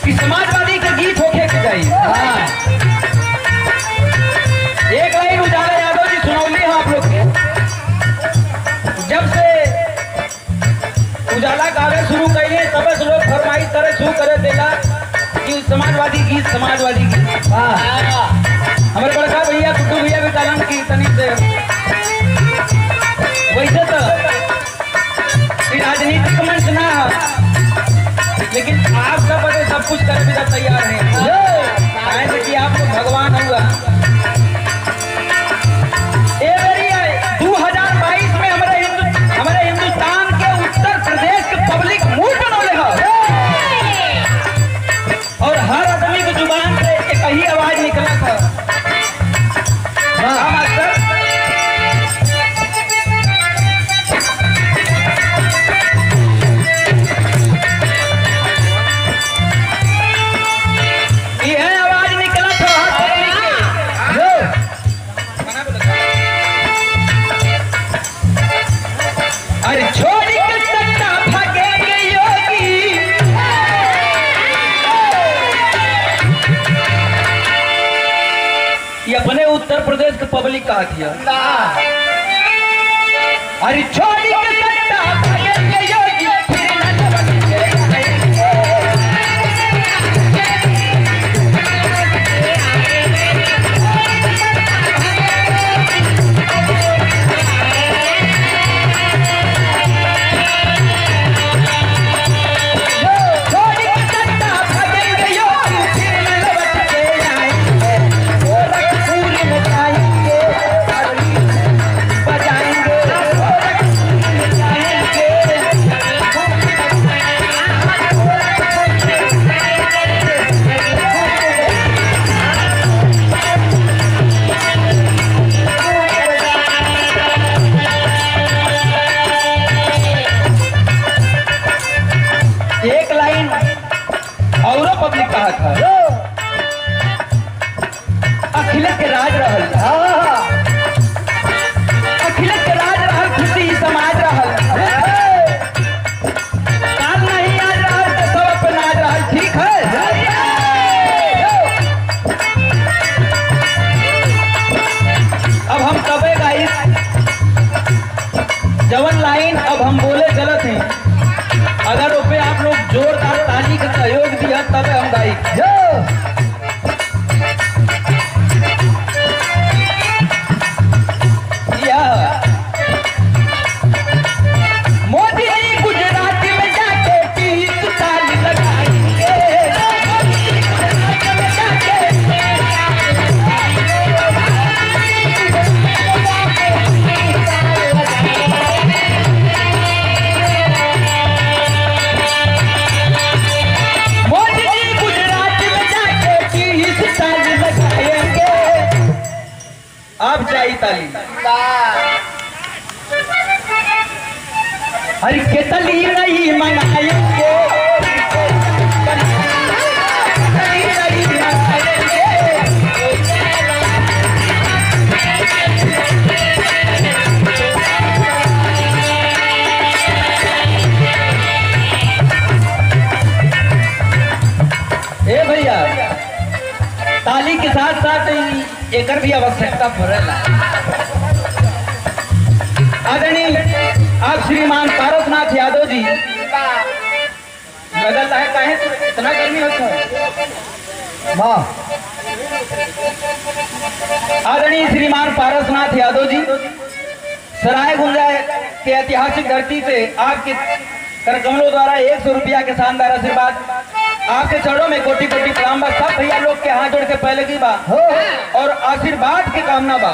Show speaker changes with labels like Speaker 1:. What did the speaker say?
Speaker 1: कि समाजवादी के गीत होके के जाई। एक लाइन उजाला यादव जी सुनौली है आप लोग के। जब से उजाला गावे शुरू करिए तब से लोग फरमाइश करे शुरू करे देला कि समाजवादी गीत हमारे बड़का भैया कुट्टू भैया भी कालन की तनी से वैसे तो राजनीतिक मंच ना है, लेकिन आप सब बड़े सब कुछ कर भी तैयार हैं कि आप लोग भगवान हुआ। 2022 में हमारे हिंदुस्तान के उत्तर प्रदेश के पब्लिक मूड बनौले हो और हर आदमी की जुबान से एक ही आवाज निकला था। ये अपने उत्तर प्रदेश के पब्लिक कहा थी अरे छोड़ी के सट्टा भागेंगे योगी फिर न बनेंगे। एक लाइन और पब्लिक कहा था अखिलेश के राज रहल, अखिलेश के राज रहल, खुशी समाज रहल, काम नहीं आज रहल तो सब अपना आज रहल। ठीक है अब हम कबे गाई जवन लाइन अब हम बोले गलत हैं, अगर रुपये आप लोग जोरदार ताली का सहयोग दिया तब हम गाई। मोदी जी गुजरात में जाके 30 ताली लगाएंगे, अब चाहिए ताली। अरे के तली नहीं मनाएंगे, ए भैया ताली के साथ साथ एकर भी आवश्यकता पड़ेला। आदरणीय आप श्रीमान पारसनाथ यादव जी बदलता है काहे इतना गर्मी होता है। आदरणीय श्रीमान पारसनाथ यादव जी सराय गुंजा के ऐतिहासिक धरती से आपके करकमलों द्वारा 100 रुपया के शानदार आशीर्वाद आपके चरणों में कोटि कोटि प्रणाम बा। सब भैया लोग के हाथ जोड़ के पहले की बा और आशीर्वाद की कामना बा।